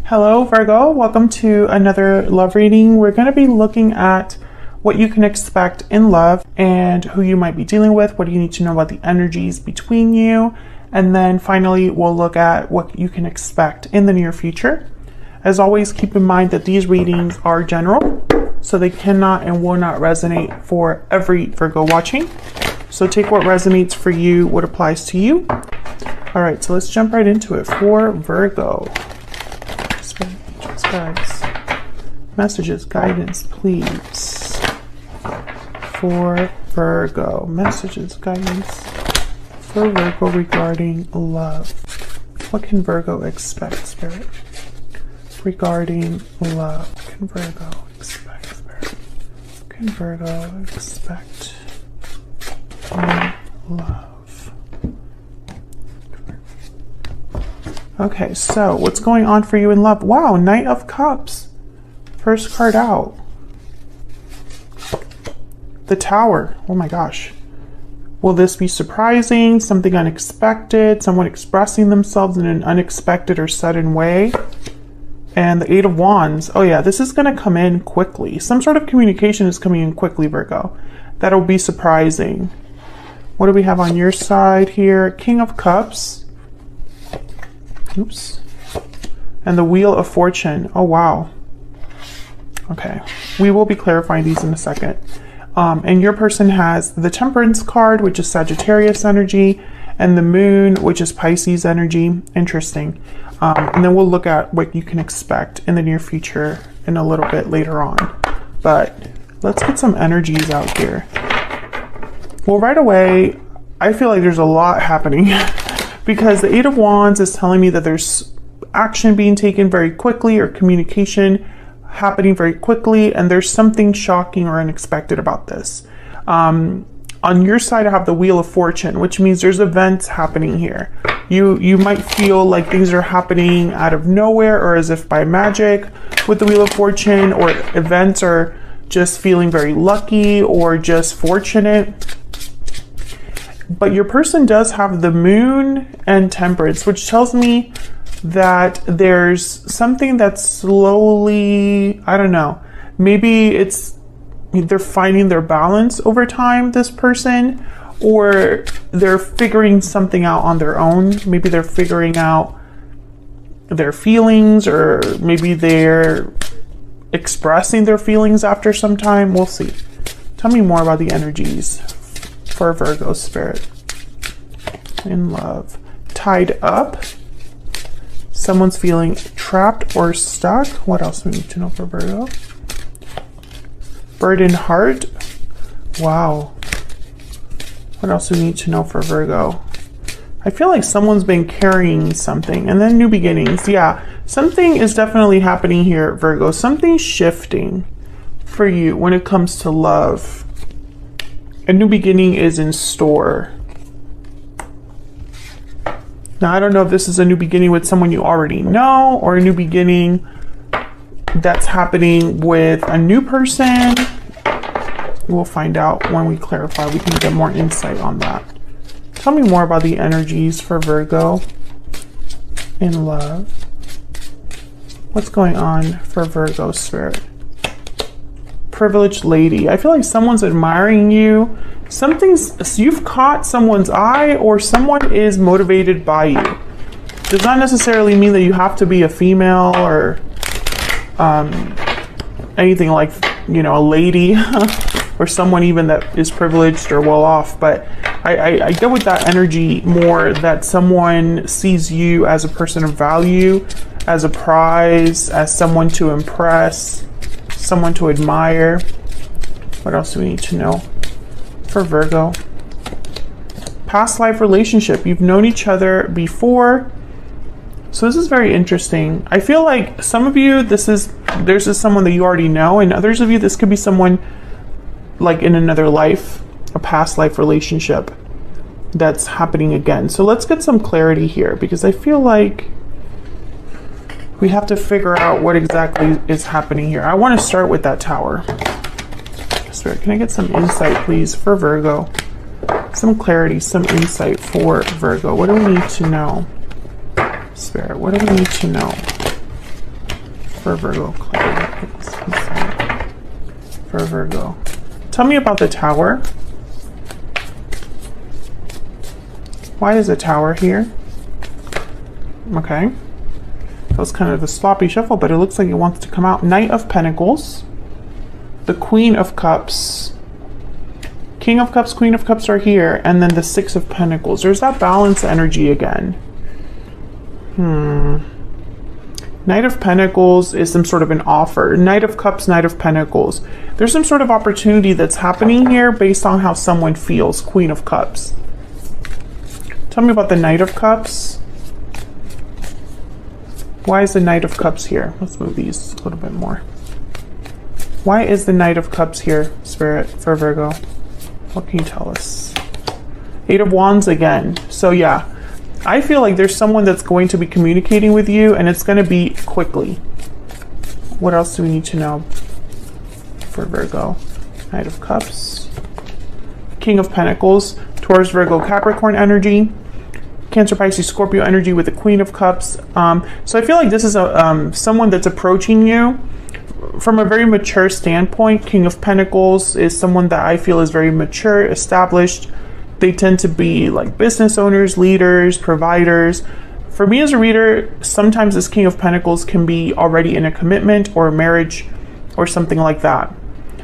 Hello Virgo, welcome to another love reading. We're going to be looking at what you can expect in love and who you might be dealing with, what do you need to know about the energies between you, and then finally we'll look at what you can expect in the near future. As always, keep in mind that these readings are general, so they cannot and will not resonate for every Virgo watching. So take what resonates for you, what applies to you. All right, so let's jump right into it for Virgo. Guys, messages, guidance, please, for Virgo. Messages, guidance for Virgo regarding love. What can Virgo expect, Spirit? Regarding love. What can Virgo expect, Spirit? What can Virgo expect in love? Okay, so what's going on for you in love? Wow, Knight of Cups. First card out. The Tower. Oh my gosh. Will this be surprising? Something unexpected? Someone expressing themselves in an unexpected or sudden way? And the Eight of Wands. Oh yeah, this is going to come in quickly. Some sort of communication is coming in quickly, Virgo. That'll be surprising. What do we have on your side here? King of Cups. Oops. And the Wheel of Fortune. Oh, wow. Okay. We will be clarifying these in a second. And your person has the Temperance card, which is Sagittarius energy, and the Moon, which is Pisces energy. Interesting. And then we'll look at what you can expect in the near future in a little bit later on. But let's get some energies out here. Well, right away, I feel like there's a lot happening. Because the Eight of Wands is telling me that there's action being taken very quickly or communication happening very quickly, and there's something shocking or unexpected about this. On your side, I have the Wheel of Fortune, which means there's events happening here. You might feel like things are happening out of nowhere or as if by magic with the Wheel of Fortune, or events are just feeling very lucky or just fortunate. But your person does have the Moon and Temperance, which tells me that there's something that's slowly, I don't know, maybe they're finding their balance over time, this person, or they're figuring something out on their own. Maybe they're figuring out their feelings, or maybe they're expressing their feelings after some time. We'll see. Tell me more about the energies for Virgo spirit in love. Tied up. Someone's feeling trapped or stuck. What else do we need to know for Virgo? Burdened heart. Wow. What else do we need to know for Virgo? I feel like someone's been carrying something. And then new beginnings. Yeah, something is definitely happening here, Virgo. Something's shifting for you when it comes to love. A new beginning is in store. Now, I don't know if this is a new beginning with someone you already know, or a new beginning that's happening with a new person. We'll find out when we clarify. We can get more insight on that. Tell me more about the energies for Virgo in love. What's going on for Virgo spirit? Privileged lady. I feel like someone's admiring you. You've caught someone's eye, or someone is motivated by you. Does not necessarily mean that you have to be a female or anything like, a lady or someone even that is privileged or well off. But I get with that energy more that someone sees you as a person of value, as a prize, as someone to impress, someone to admire. What else do we need to know for Virgo? Past life relationship. You've known each other before. So this is very interesting. I feel like some of you, there's someone that you already know, and others of you, this could be someone like in another life, a past life relationship that's happening again. So let's get some clarity here, because I feel like we have to figure out what exactly is happening here. I want to start with that Tower. Spirit, can I get some insight, please, for Virgo? Some clarity, some insight for Virgo. What do we need to know? Spirit, what do we need to know For Virgo, clarity. For Virgo. Tell me about the Tower. Why is the Tower here? Okay. That was kind of a sloppy shuffle, but it looks like it wants to come out. Knight of Pentacles. The Queen of Cups. King of Cups, Queen of Cups are here. And then the Six of Pentacles. There's that balance energy again. Knight of Pentacles is some sort of an offer. Knight of Cups, Knight of Pentacles. There's some sort of opportunity that's happening here based on how someone feels. Queen of Cups. Tell me about the Knight of Cups. Why is the Knight of Cups here? Let's move these a little bit more. Why is the Knight of Cups here, Spirit, for Virgo? What can you tell us? Eight of Wands again. So yeah, I feel like there's someone that's going to be communicating with you, and it's going to be quickly. What else do we need to know for Virgo? Knight of Cups. King of Pentacles. Taurus, Virgo, Capricorn energy. Cancer, Pisces, Scorpio energy with the Queen of Cups. So I feel like this is someone that's approaching you from a very mature standpoint. King of Pentacles is someone that I feel is very mature, established. They tend to be like business owners, leaders, providers. For me as a reader, sometimes this King of Pentacles can be already in a commitment or a marriage or something like that.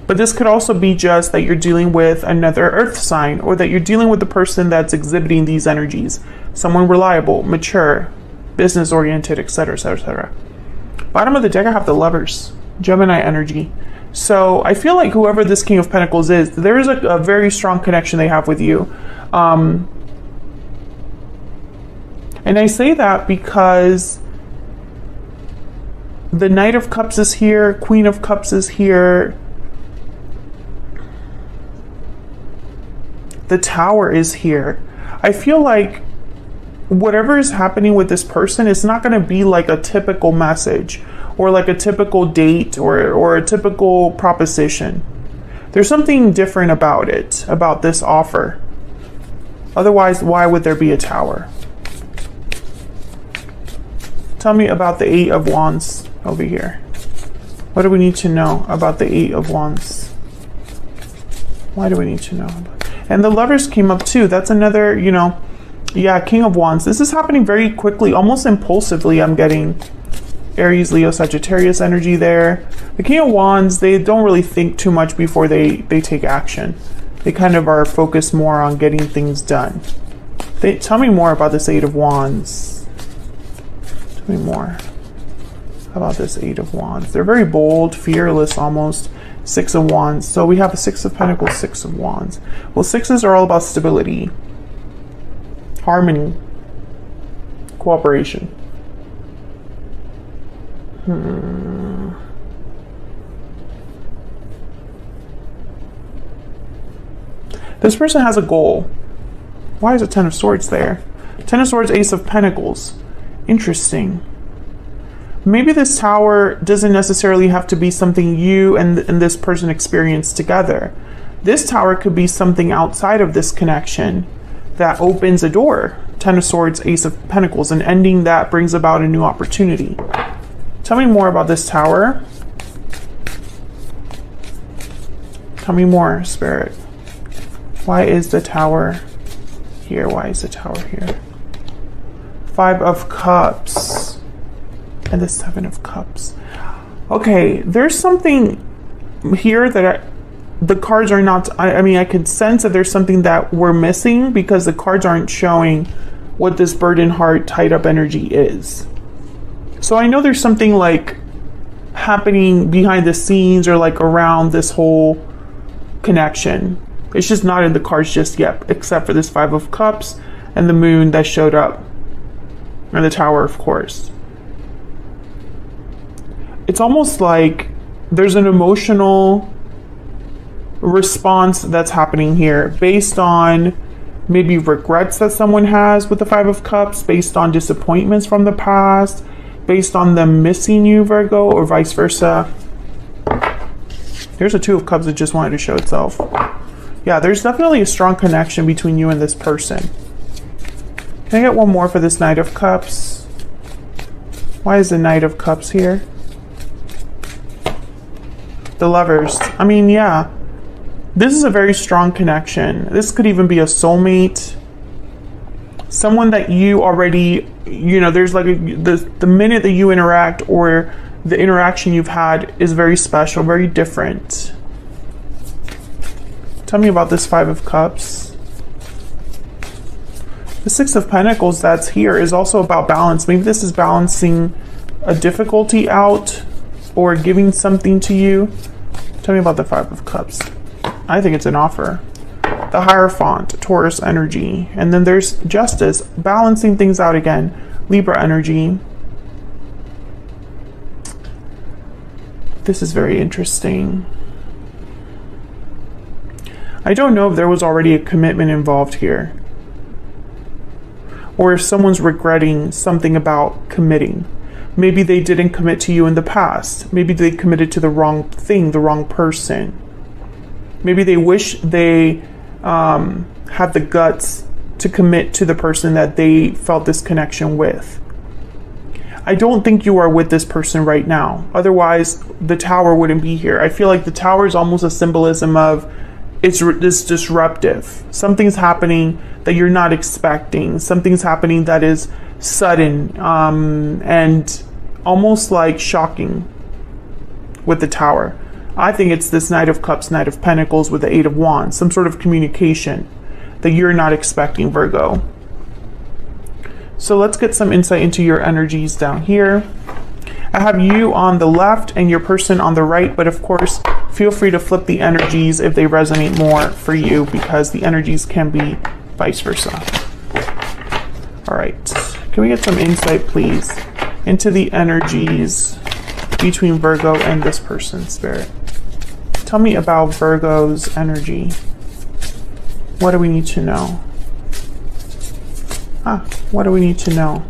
But this could also be just that you're dealing with another earth sign, or that you're dealing with the person that's exhibiting these energies. Someone reliable, mature, business oriented, etc., etc., etc. Bottom of the deck, I have the Lovers, Gemini energy. So I feel like whoever this King of Pentacles is, there is a very strong connection they have with you. And I say that because the Knight of Cups is here, Queen of Cups is here. The Tower is here. I feel like whatever is happening with this person, it's not going to be like a typical message or like a typical date or a typical proposition. There's something different about it, about this offer. Otherwise, why would there be a Tower? Tell me about the Eight of Wands over here. What do we need to know about the Eight of Wands? Why do we need to know about it? And the Lovers came up too. That's another, yeah, King of Wands. This is happening very quickly, almost impulsively. I'm getting Aries, Leo, Sagittarius energy there. The King of Wands, they don't really think too much before they take action. They kind of are focused more on getting things done. Tell me more about this Eight of Wands. Tell me more about this Eight of Wands. They're very bold, fearless almost. Six of Wands. So we have a Six of Pentacles, Six of Wands. Well, sixes are all about stability, harmony, cooperation. This person has a goal. Why is a Ten of Swords there? Ten of Swords, Ace of Pentacles. Interesting. Maybe this Tower doesn't necessarily have to be something you and this person experience together. This Tower could be something outside of this connection that opens a door. Ten of Swords, Ace of Pentacles, an ending that brings about a new opportunity. Tell me more about this Tower. Tell me more, Spirit. Why is the Tower here? Why is the Tower here? Five of Cups. And the Seven of Cups. Okay, there's something here that the cards are not, I mean, I could sense that there's something that we're missing because the cards aren't showing what this burden heart tied up energy is. So I know there's something like happening behind the scenes or like around this whole connection. It's just not in the cards just yet, except for this Five of Cups and the Moon that showed up. And the Tower, of course. It's almost like there's an emotional response that's happening here based on maybe regrets that someone has with the Five of Cups, based on disappointments from the past, based on them missing you, Virgo, or vice versa. Here's a Two of Cups that just wanted to show itself. Yeah, there's definitely a strong connection between you and this person. Can I get one more for this Knight of Cups? Why is the Knight of Cups here? The Lovers. I mean, yeah. This is a very strong connection. This could even be a soulmate. Someone that you already, you know, there's like the minute that you interact or the interaction you've had is very special, very different. Tell me about this Five of Cups. The Six of Pentacles that's here is also about balance. Maybe this is balancing a difficulty out or giving something to you. Tell me about the Five of Cups. I think it's an offer. The Hierophant, Taurus energy. And then there's Justice, balancing things out again. Libra energy. This is very interesting. I don't know if there was already a commitment involved here, or if someone's regretting something about committing. Maybe they didn't commit to you in the past. Maybe they committed to the wrong thing, the wrong person. Maybe they wish they had the guts to commit to the person that they felt this connection with. I don't think you are with this person right now. Otherwise, the Tower wouldn't be here. I feel like the Tower is almost a symbolism of it's disruptive. Something's happening that you're not expecting. Something's happening that is sudden and almost like shocking with the Tower. I think it's this Knight of Cups, Knight of Pentacles with the Eight of Wands. Some sort of communication that you're not expecting, Virgo. So let's get some insight into your energies down here. I have you on the left and your person on the right, but of course, feel free to flip the energies if they resonate more for you, because the energies can be vice versa. All right, can we get some insight, please, into the energies between Virgo and this person, Spirit? Tell me about Virgo's energy. What do we need to know? What do we need to know?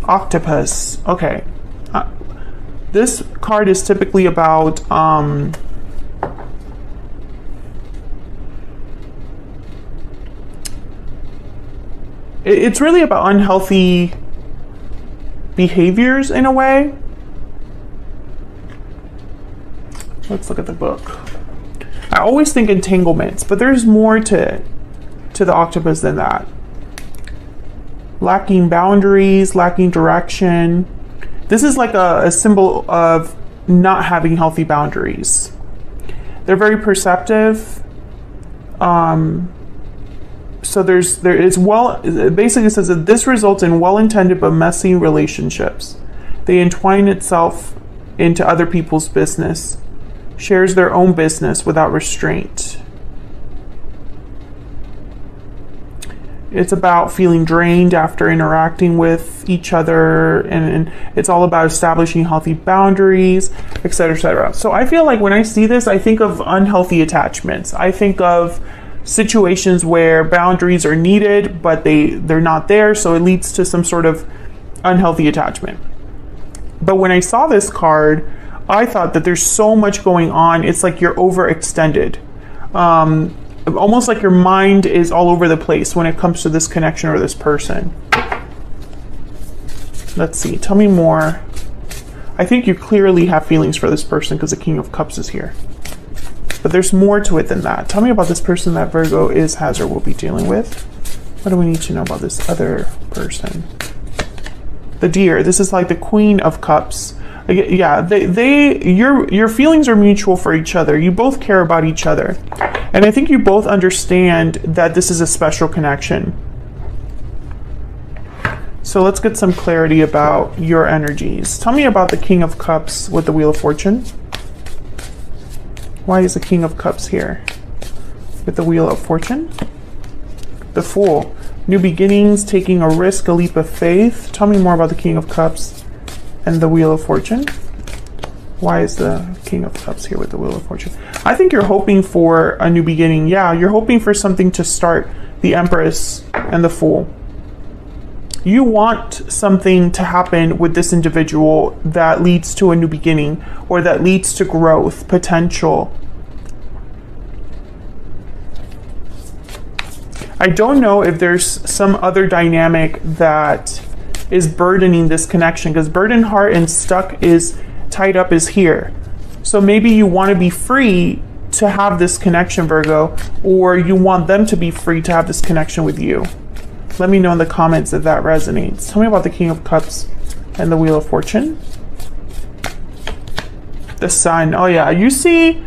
Octopus. Okay. This card is typically about it's really about unhealthy behaviors in a way. Let's look at the book. I always think entanglements, but there's more to the octopus than that. Lacking boundaries, lacking direction. This is like a symbol of not having healthy boundaries. They're very perceptive. So there is it basically says that this results in well-intended but messy relationships. They entwine itself into other people's business, shares their own business without restraint. It's about feeling drained after interacting with each other, and it's all about establishing healthy boundaries, etc., etc. So I feel like when I see this, I think of unhealthy attachments. I think of situations where boundaries are needed, but they're not there, so it leads to some sort of unhealthy attachment. But when I saw this card, I thought that there's so much going on. It's like you're overextended. Almost like your mind is all over the place when it comes to this connection or this person. Let's see. Tell me more. I think you clearly have feelings for this person because the King of Cups is here. But there's more to it than that. Tell me about this person that Virgo has or will be dealing with. What do we need to know about this other person? The Deer. This is like the Queen of Cups. Yeah, your feelings are mutual for each other. You both care about each other. And I think you both understand that this is a special connection. So let's get some clarity about your energies. Tell me about the King of Cups with the Wheel of Fortune. Why is the King of Cups here with the Wheel of Fortune? The Fool. New beginnings, taking a risk, a leap of faith. Tell me more about the King of Cups and the Wheel of Fortune. Why is the King of Cups here with the Wheel of Fortune? I think you're hoping for a new beginning. Yeah, you're hoping for something to start. The Empress and the Fool. You want something to happen with this individual that leads to a new beginning, or that leads to growth, potential. I don't know if there's some other dynamic that is burdening this connection, because burdened heart and stuck is tied up is here. So maybe you want to be free to have this connection, Virgo, or you want them to be free to have this connection with you. Let me know in the comments if that resonates. Tell me about the King of Cups and the Wheel of Fortune. The Sun. Oh yeah, you see,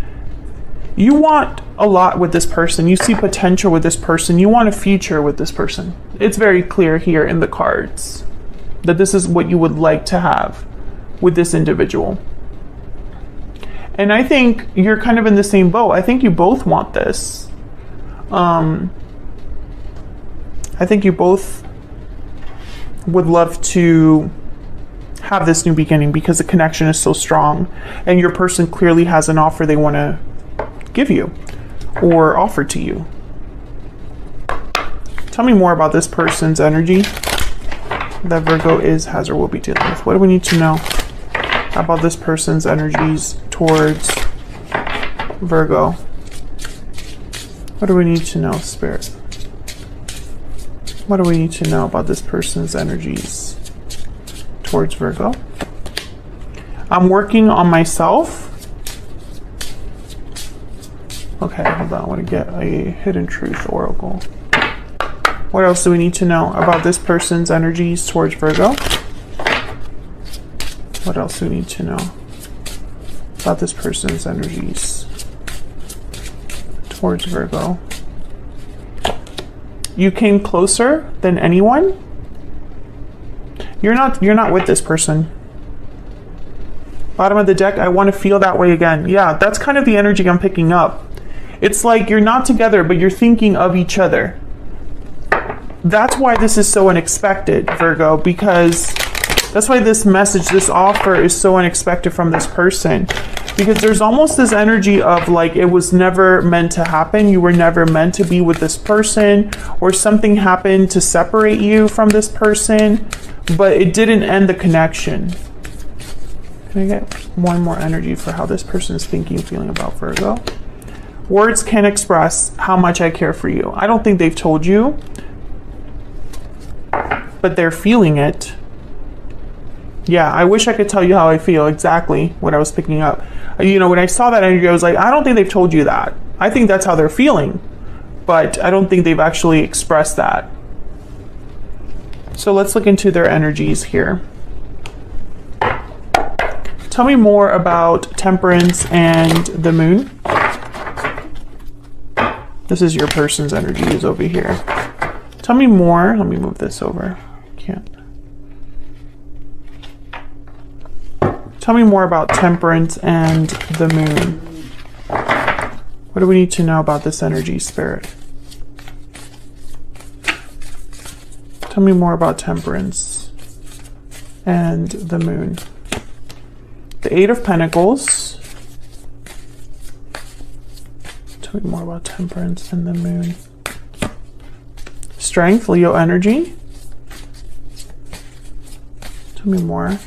you want a lot with this person. You see potential with this person. You want a future with this person. It's very clear here in the cards that this is what you would like to have with this individual. And I think you're kind of in the same boat. I think you both want this. I think you both would love to have this new beginning because the connection is so strong and your person clearly has an offer they want to give you or offer to you. Tell me more about this person's energy that Virgo is, has, or will be dealing with. What do we need to know about this person's energies towards Virgo? What do we need to know, Spirit? What do we need to know about this person's energies towards Virgo? I'm working on myself. Okay, hold on. I want to get a hidden truth oracle. What else do we need to know about this person's energies towards Virgo? What else do we need to know about this person's energies towards Virgo? You came closer than anyone. You're not with this person. Bottom of the deck, I want to feel that way again. Yeah, that's kind of the energy I'm picking up. It's like you're not together, but you're thinking of each other. That's why this is so unexpected, Virgo, because that's why this message, this offer is so unexpected from this person. Because there's almost this energy of like it was never meant to happen. You were never meant to be with this person, or something happened to separate you from this person, but it didn't end the connection. Can I get one more energy for how this person is thinking, feeling about Virgo? Words can't express how much I care for you. I don't think they've told you, but they're feeling it. Yeah, I wish I could tell you how I feel, exactly what I was picking up. You know, when I saw that energy, I was like, I don't think they've told you that. I think that's how they're feeling, but I don't think they've actually expressed that. So let's look into their energies here. Tell me more about Temperance and the Moon. This is your person's energies over here. Tell me more. Let me move this over. Can't. Tell me more about Temperance and the Moon. What do we need to know about this energy, Spirit? Tell me more about Temperance and the Moon. The Eight of Pentacles. Tell me more about Temperance and the Moon. Strength, Leo energy. Tell me more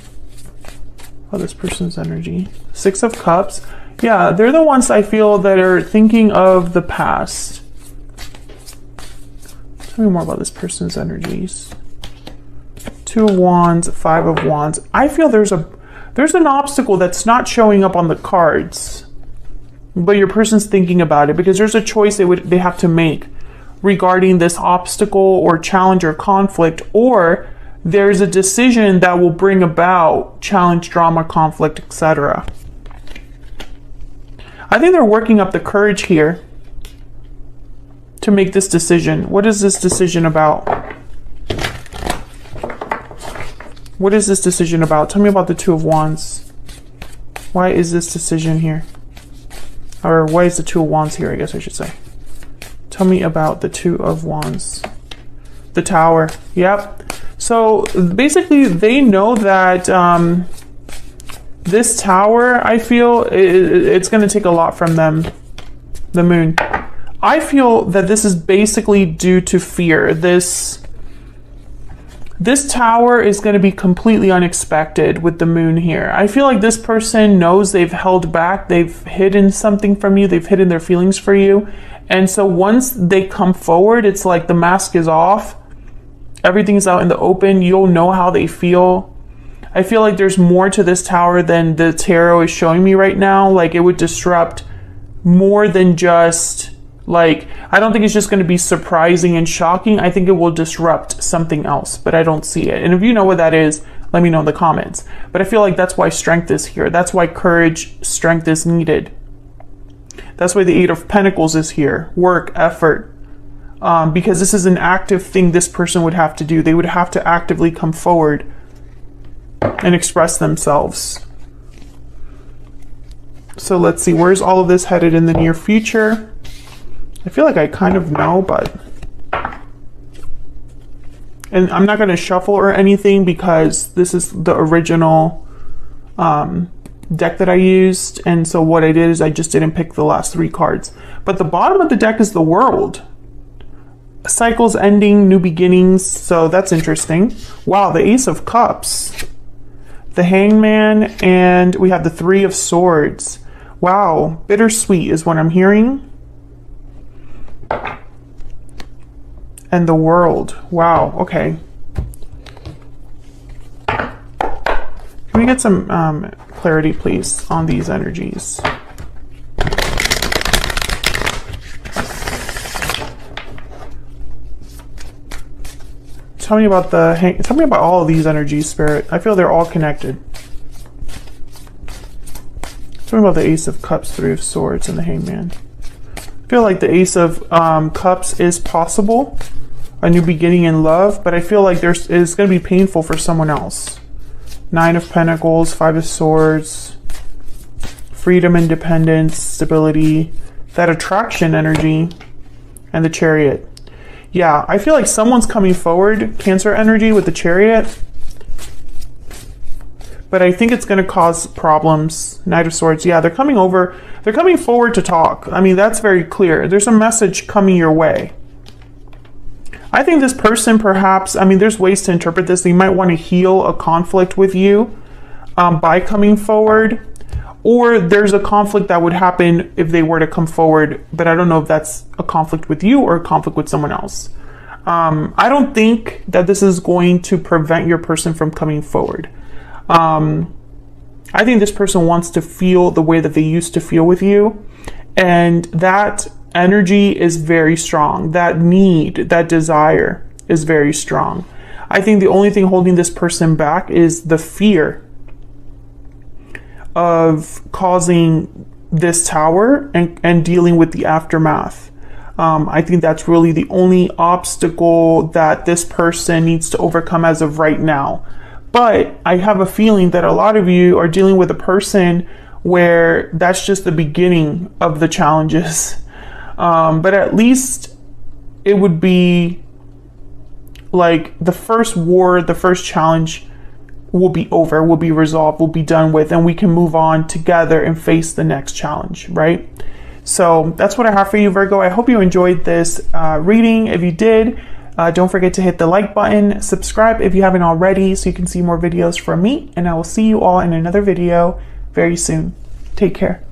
about this person's energy. Six of Cups. Yeah, they're the ones I feel that are thinking of the past. Tell me more about this person's energies. Two of Wands, Five of Wands. I feel there's an obstacle that's not showing up on the cards, but your person's thinking about it because there's a choice they have to make regarding this obstacle or challenge or conflict, or there's a decision that will bring about challenge, drama, conflict, etc. I think they're working up the courage here to make this decision. What is this decision about? What is this decision about? Tell me about the Two of Wands. Why is this decision here? Or why is the Two of Wands here, I guess I should say. Tell me about the Two of Wands. The Tower. Yep. So basically they know that this Tower, I feel it's going to take a lot from them. The Moon. I feel that this is basically due to fear. This Tower is going to be completely unexpected with the Moon here. I feel like this person knows they've held back, they've hidden something from you, they've hidden their feelings for you. And so once they come forward, it's like the mask is off. Everything's out in the open. You'll know how they feel. I feel like there's more to this tower than the tarot is showing me right now. Like, it would disrupt more than just, like, I don't think it's just going to be surprising and shocking. I think it will disrupt something else, but I don't see it. And if you know what that is, let me know in the comments. But I feel like that's why strength is here. That's why courage, strength is needed. That's why the Eight of Pentacles is here. Work, effort. Because this is an active thing this person would have to do. They would have to actively come forward and express themselves. So let's see, where's all of this headed in the near future? I feel like I kind of know, but... And I'm not going to shuffle or anything because this is the original deck that I used. And so what I did is I just didn't pick the last 3 cards. But the bottom of the deck is the World. Cycles ending, new beginnings. So that's interesting. Wow, the Ace of Cups. The Hangman, and we have the 3 of Swords. Wow, bittersweet is what I'm hearing. And the World. Wow, okay. Can we get some clarity, please, on these energies? Tell me about tell me about all of these energies, Spirit. I feel they're all connected. Tell me about the Ace of Cups, 3 of Swords, and the Hangman. I feel like the Ace of Cups is possible, a new beginning in love, but I feel like it's going to be painful for someone else. 9 of Pentacles, 5 of Swords, freedom, independence, stability, that attraction energy, and the Chariot. Yeah, I feel like someone's coming forward, Cancer energy with the Chariot. But I think it's going to cause problems. Knight of Swords, yeah, they're coming over. They're coming forward to talk. I mean, that's very clear. There's a message coming your way. I think this person perhaps, I mean, there's ways to interpret this. They might want to heal a conflict with you by coming forward. Or there's a conflict that would happen if they were to come forward, but I don't know if that's a conflict with you or a conflict with someone else. I don't think that this is going to prevent your person from coming forward. I think this person wants to feel the way that they used to feel with you, and that energy is very strong. That need, that desire is very strong. I think the only thing holding this person back is the fear of causing this tower and dealing with the aftermath. I think that's really the only obstacle that this person needs to overcome as of right now. But I have a feeling that a lot of you are dealing with a person where that's just the beginning of the challenges. But at least it would be like the first war, the first challenge will be over, will be resolved, will be done with, and we can move on together and face the next challenge, right? So that's what I have for you, Virgo. I hope you enjoyed this reading. If you did, don't forget to hit the like button, subscribe if you haven't already so you can see more videos from me, and I will see you all in another video very soon. Take care.